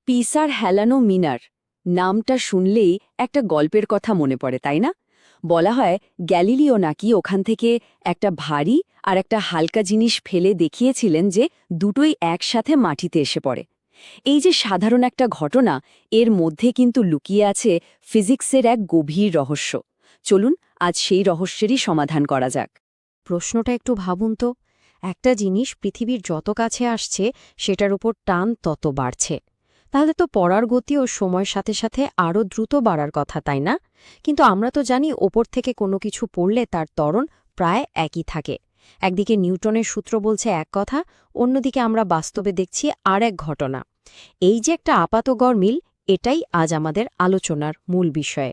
পিসার হেলানো মিনার নামটা শুনলেই একটা গল্পের কথা মনে পড়ে, তাই না? বলা হয় গ্যালিলিও নাকি ওখান থেকে একটা ভারী আর একটা হালকা জিনিস ফেলে দেখিয়েছিলেন যে দুটোই একসাথে মাটিতে এসে পড়ে। এই যে সাধারণ একটা ঘটনা, এর মধ্যে কিন্তু লুকিয়ে আছে ফিজিক্সের এক গভীর রহস্য। চলুন আজ সেই রহস্যেরই সমাধান করা যাক। প্রশ্নটা একটু ভাবুন তো, একটা জিনিস পৃথিবীর যত কাছে আসছে সেটার উপর টান তত বাড়ছে। তাহলে তো পড়ার গতিও সময়ের সাথে সাথে আরও দ্রুত বাড়ার কথা, তাই না? কিন্তু আমরা তো জানি ওপর থেকে কোনো কিছু পড়লে তার ত্বরণ প্রায় একই থাকে। একদিকে নিউটনের সূত্র বলছে এক কথা, অন্যদিকে আমরা বাস্তবে দেখছি আর এক ঘটনা। এই যে একটা আপাত গরমিল, এটাই আজ আমাদের আলোচনার মূল বিষয়।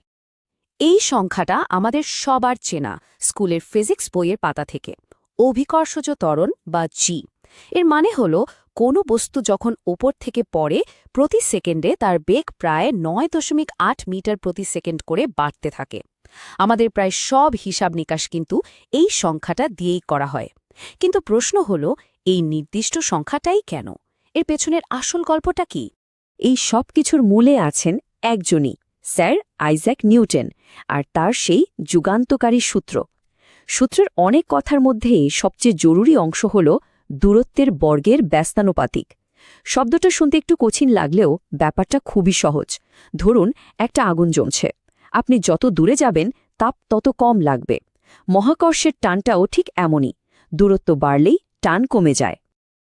এই সংখ্যাটা আমাদের সবার চেনা স্কুলের ফিজিক্স বইয়ের পাতা থেকে, অভিকর্ষজ ত্বরণ বা জি। এর মানে হল কোনো বস্তু যখন ওপর থেকে পড়ে প্রতি সেকেন্ডে তার বেগ প্রায় 9.8 মিটার প্রতি সেকেন্ড করে বাড়তে থাকে। আমাদের প্রায় সব হিসাব নিকাশ কিন্তু এই সংখ্যাটা দিয়েই করা হয়। কিন্তু প্রশ্ন হল, এই নির্দিষ্ট সংখ্যাটাই কেন? এর পেছনের আসল গল্পটা কি? এই সব কিছুর মূলে আছেন একজনই, স্যার আইজ্যাক নিউটন, আর তার সেই যুগান্তকারী সূত্র। সূত্রের অনেক কথার মধ্যে সবচেয়ে জরুরি অংশ হল দূরত্বের বর্গের ব্যস্তানুপাতিক। শব্দটা শুনতে একটু কঠিন লাগলেও ব্যাপারটা খুবই সহজ। ধরুন একটা আগুন জ্বলছে, আপনি যত দূরে যাবেন তাপ তত কম লাগবে। মহাকর্ষের টানটাও ঠিক এমনই, দূরত্ব বাড়লেই টান কমে যায়।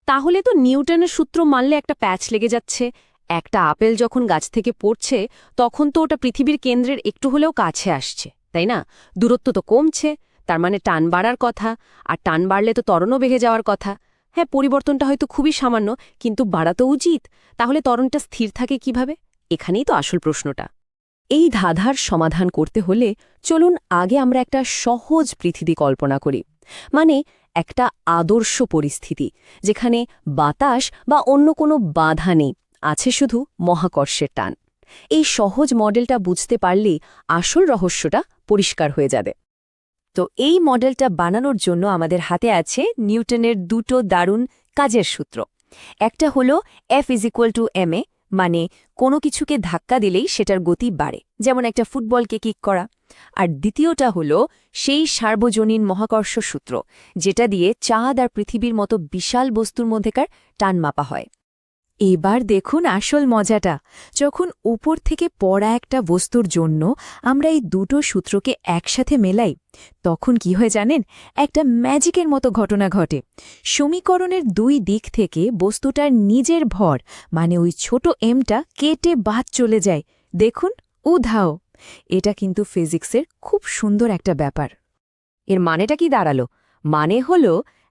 তাহলে তো নিউটনের সূত্র মানলে একটা প্যাচ লেগে যাচ্ছে। একটা আপেল যখন গাছ থেকে পড়ছে তখন তো ওটা পৃথিবীর কেন্দ্রের একটু হলেও কাছে আসছে, তাই না? দূরত্ব তো কমছে, তার মানে টান বাড়ার কথা, আর টান বাড়লে তো ত্বরণও বেড়ে যাওয়ার কথা। হ্যাঁ, পরিবর্তনটা হয়তো খুবই সামান্য, কিন্তু বাড়া তো উচিত। তাহলে ত্বরণটা স্থির থাকে কিভাবে? এখানেই তো আসল প্রশ্নটা। এই ধাঁধার সমাধান করতে হলে চলুন আগে আমরা একটা সহজ পৃথিবী কল্পনা করি। মানে একটা আদর্শ পরিস্থিতি, যেখানে বাতাস বা অন্য কোনো বাধা নেই, আছে শুধু মহাকর্ষের টান। এই সহজ মডেলটা বুঝতে পারলেই আসল রহস্যটা পরিষ্কার হয়ে যাবে। তো এই মডেলটা বানানোর জন্য আমাদের হাতে আছে নিউটনের দুটো দারুণ কাজের সূত্র। একটা হলো F=ma, মানে কোনো কিছুকে ধাক্কা দিলেই সেটার গতি বাড়ে, যেমন একটা ফুটবলকে কিক করা। আর দ্বিতীয়টা হলো সেই সার্বজনীন মহাকর্ষ সূত্র, যেটা দিয়ে চাঁদ আর পৃথিবীর মতো বিশাল বস্তুর মধ্যেকার টান মাপা হয়। এবার দেখুন আসল মজাটা। যখন উপর থেকে পড়া একটা বস্তুর জন্য আমরা এই দুটো সূত্রকে একসাথে মেলাই, তখন কি হয় জানেন? একটা ম্যাজিকের মতো ঘটনা ঘটে। সমীকরণের দুই দিক থেকে বস্তুটার নিজের ভর, মানে ওই ছোট এমটা কেটে বাদ চলে যায়। দেখুন, উধাও। এটা কিন্তু ফিজিক্সের খুব সুন্দর একটা ব্যাপার। এর মানেটা কি দাঁড়ালো? মানে হল,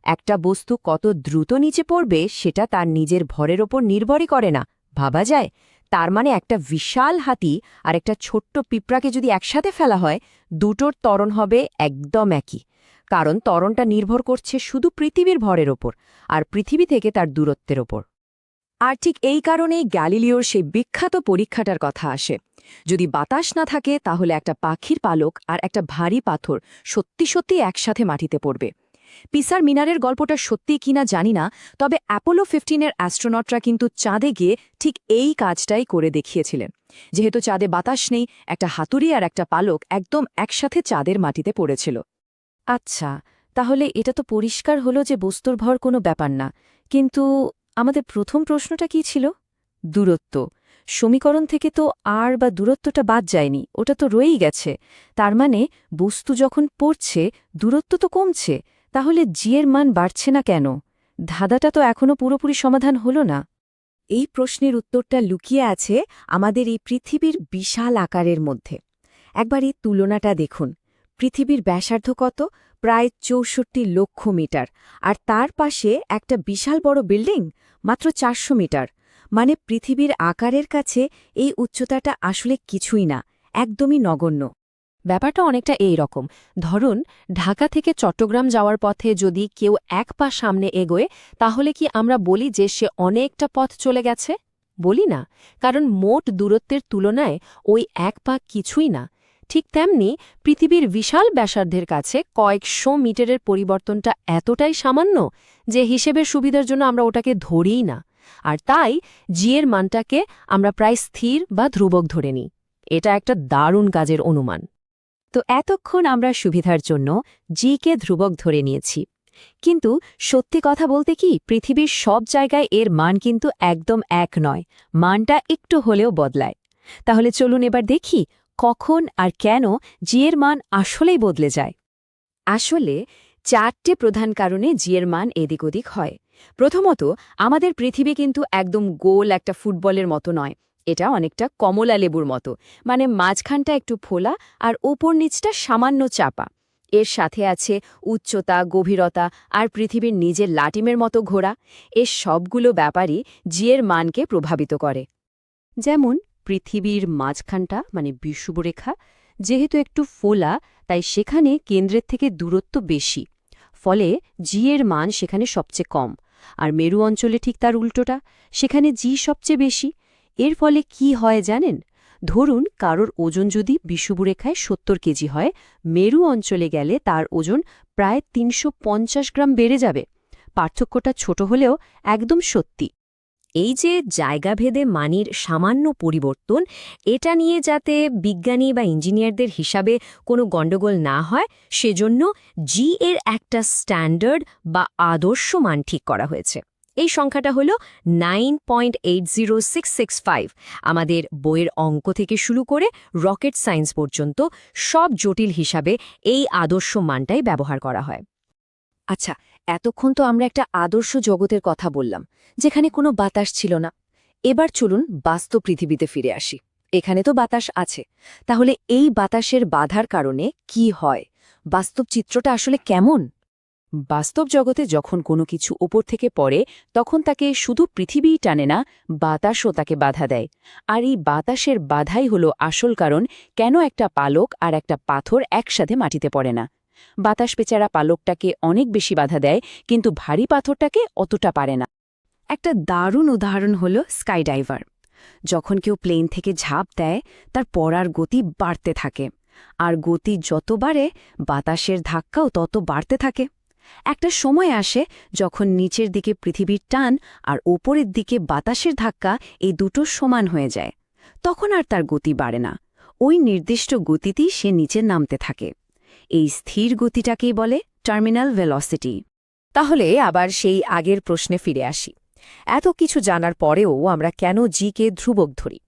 একটা বস্তু কত দ্রুত নিচে পড়বে সেটা তার নিজের ভরের ওপর নির্ভরই করে না। ভাবা যায়? তার মানে একটা বিশাল হাতি আর একটা ছোট্ট পিঁপড়াকে যদি একসাথে ফেলা হয়, দুটোর ত্বরণ হবে একদম একই। কারণ ত্বরণটা নির্ভর করছে শুধু পৃথিবীর ভরের ওপর, আর পৃথিবী থেকে তার দূরত্বের ওপর। আর ঠিক এই কারণেই গ্যালিলিওর সেই বিখ্যাত পরীক্ষাটার কথা আসে। যদি বাতাস না থাকে তাহলে একটা পাখির পালক আর একটা ভারী পাথর সত্যি সত্যি একসাথে মাটিতে পড়বে। পিসার মিনারের গল্পটা সত্যি কিনা জানি না, তবে অ্যাপোলো 15-এর অ্যাস্ট্রোনটরা কিন্তু চাঁদে গিয়ে ঠিক এই কাজটাই করে দেখিয়েছিলেন। যেহেতু চাঁদে বাতাস নেই, একটা হাতুড়ি আর একটা পালক একদম একসাথে চাঁদের মাটিতে পড়েছিল। আচ্ছা, তাহলে এটা তো পরিষ্কার হলো যে বস্তুর ভর কোনো ব্যাপার না। কিন্তু আমাদের প্রথম প্রশ্নটা কি ছিল? দূরত্ব। সমীকরণ থেকে তো আর বা দূরত্বটা বাদ যায়নি, ওটা তো রয়েই গেছে। তার মানে বস্তু যখন পড়ছে দূরত্ব তো কমছে, তাহলে জি এর মান বাড়ছে না কেন? ধাঁধাটা তো এখনও পুরোপুরি সমাধান হলো না। এই প্রশ্নের উত্তরটা লুকিয়ে আছে আমাদের এই পৃথিবীর বিশাল আকারের মধ্যে। একবার এই তুলনাটা দেখুন। পৃথিবীর ব্যাসার্ধ কত? প্রায় ৬৪ লক্ষ মিটার। আর তার পাশে একটা বিশাল বড় বিল্ডিং, মাত্র ৪০০ মিটার। মানে পৃথিবীর আকারের কাছে এই উচ্চতাটা আসলে কিছুই না, একদমই নগণ্য। ব্যাপারটা অনেকটা এই রকম। ধরুন, ঢাকা থেকে চট্টগ্রাম যাওয়ার পথে যদি কেউ এক পা সামনে এগোয়, তাহলে কি আমরা বলি যে সে অনেকটা পথ চলে গেছে? বলি না, কারণ মোট দূরত্বের তুলনায় ওই এক পা কিছুই না। ঠিক তেমনি পৃথিবীর বিশাল ব্যাসার্ধের কাছে কয়েকশো মিটারের পরিবর্তনটা এতটাই সামান্য যে হিসেবের সুবিধার জন্য আমরা ওটাকে ধরিই না। আর তাই জি এর মানটাকে আমরা প্রায় স্থির বা ধ্রুবক ধরে নিই। এটা একটা দারুণ কাজের অনুমান। তো এতক্ষণ আমরা সুবিধার জন্য জিকে ধ্রুবক ধরে নিয়েছি, কিন্তু সত্যি কথা বলতে কি পৃথিবীর সব জায়গায় এর মান কিন্তু একদম এক নয়, মানটা একটু হলেও বদলায়। তাহলে চলুন এবার দেখি কখন আর কেন জি এর মান আসলেই বদলে যায়। আসলে 4টে প্রধান কারণে জি এর মান এদিক ওদিক হয়। প্রথমত, আমাদের পৃথিবী কিন্তু একদম গোল একটা ফুটবলের মতো নয়, এটা অনেকটা কমলা লেবুর মতো, মানে মাঝখানটা একটু ফোলা আর ওপর নিচটা সামান্য চাপা। এর সাথে আছে উচ্চতা, গভীরতা আর পৃথিবীর নিজের লাটিমের মতো ঘোরা। এর সবগুলো ব্যাপারই জি এর মানকে প্রভাবিত করে। যেমন পৃথিবীর মাঝখানটা মানে বিষুবরেখা যেহেতু একটু ফোলা, তাই সেখানে কেন্দ্রের থেকে দূরত্ব বেশি, ফলে জি এর মান সেখানে সবচেয়ে কম। আর মেরু অঞ্চলে ঠিক তার উল্টোটা, সেখানে জি সবচেয়ে বেশি। এর ফলে কি হয় জানেন? ধরুন কারোর ওজন যদি বিষুবরেখায় ৭০ কেজি হয়, মেরু অঞ্চলে গেলে তার ওজন প্রায় ৩৫০ গ্রাম বেড়ে যাবে। পার্থক্যটা ছোট হলেও একদম সত্যি। এই যে জায়গাভেদে মানের সামান্য পরিবর্তন, এটা নিয়ে যাতে বিজ্ঞানী বা ইঞ্জিনিয়ারদের হিসাবে কোনো গণ্ডগোল না হয়, সেজন্য জি এর একটা স্ট্যান্ডার্ড বা আদর্শ মান ঠিক করা হয়েছে। এই সংখ্যাটা হল 9.80665। আমাদের বইয়ের অঙ্ক থেকে শুরু করে রকেট সায়েন্স পর্যন্ত সব জটিল হিসাবে এই আদর্শ মানটাই ব্যবহার করা হয়। আচ্ছা, এতক্ষণ তো আমরা একটা আদর্শ জগতের কথা বললাম, যেখানে কোনো বাতাস ছিল না। এবার চলুন বাস্তব পৃথিবীতে ফিরে আসি। এখানে তো বাতাস আছে, তাহলে এই বাতাসের বাধার কারণে কি হয়? বাস্তব চিত্রটা আসলে কেমন? বাস্তব জগতে যখন কোনো কিছু ওপর থেকে পড়ে, তখন তাকে শুধু পৃথিবীই টানে না, বাতাসও তাকে বাধা দেয়। আর এই বাতাসের বাধাই হলো আসল কারণ কেন একটা পালক আর একটা পাথর একসাথে মাটিতে পড়ে না। বাতাস বেচারা পালকটাকে অনেক বেশি বাধা দেয়, কিন্তু ভারী পাথরটাকে অতটা পারে না। একটা দারুণ উদাহরণ হল স্কাইডাইভার। যখন কেউ প্লেন থেকে ঝাঁপ দেয়, তার পড়ার গতি বাড়তে থাকে, আর গতি যত বাড়ে বাতাসের ধাক্কাও তত বাড়তে থাকে। একটা সময় আসে যখন নিচের দিকে পৃথিবীর টান আর ওপরের দিকে বাতাসের ধাক্কা এই দুটো সমান হয়ে যায়। তখন আর তার গতি বাড়ে না, ওই নির্দিষ্ট গতিতেই সে নিচে নামতে থাকে। এই স্থির গতিটাকেই বলে টার্মিনাল ভেলোসিটি। তাহলে আবার সেই আগের প্রশ্নে ফিরে আসি। এত কিছু জানার পরেও আমরা কেন জিকে ধ্রুবক ধরি?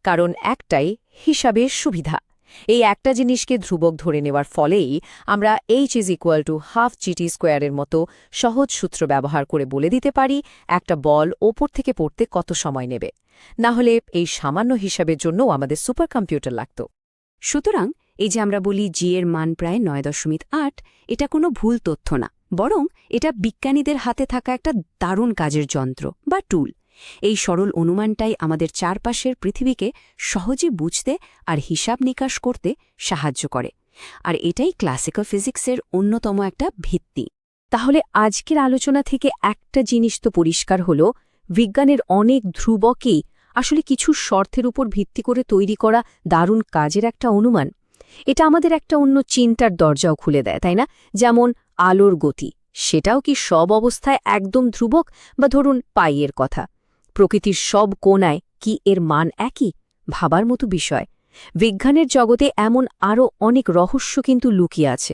কারণ একটাই, হিসাবের সুবিধা। এই একটা জিনিসকে ধ্রুবক ধরে নেওয়ার ফলেই আমরা h=12 মতো সহজ সূত্র ব্যবহার করে বলে দিতে পারি একটা বল ওপর থেকে পড়তে কত সময় নেবে। না হলে এই সামান্য হিসাবের জন্যও আমাদের সুপার কম্পিউটার লাগত। সুতরাং এই যে আমরা বলি জি এর মান প্রায় 9.8, এটা কোনো ভুল তথ্য না, বরং এটা বিজ্ঞানীদের হাতে থাকা একটা দারুণ কাজের যন্ত্র বা টুল। এই সরল অনুমানটাই আমাদের চারপাশের পৃথিবীকে সহজে বুঝতে আর হিসাব নিকাশ করতে সাহায্য করে। আর এটাই ক্লাসিক্যাল ফিজিক্সের অন্যতম একটা ভিত্তি। তাহলে আজকের আলোচনা থেকে একটা জিনিস তো পরিষ্কার হল, বিজ্ঞানের অনেক ধ্রুবকই আসলে কিছু শর্তের উপর ভিত্তি করে তৈরি করা দারুণ কাজের একটা অনুমান। এটা আমাদের একটা অন্য চিন্তার দরজাও খুলে দেয়, তাই না? যেমন আলোর গতি, সেটাও কি সব অবস্থায় একদম ধ্রুবক? বা ধরুন পাইয়ের কথা, প্রকৃতির সব কোণায় কি এর মান একই? ভাবার মতো বিষয়। বিজ্ঞানের জগতে এমন আরও অনেক রহস্য কিন্তু লুকিয়ে আছে।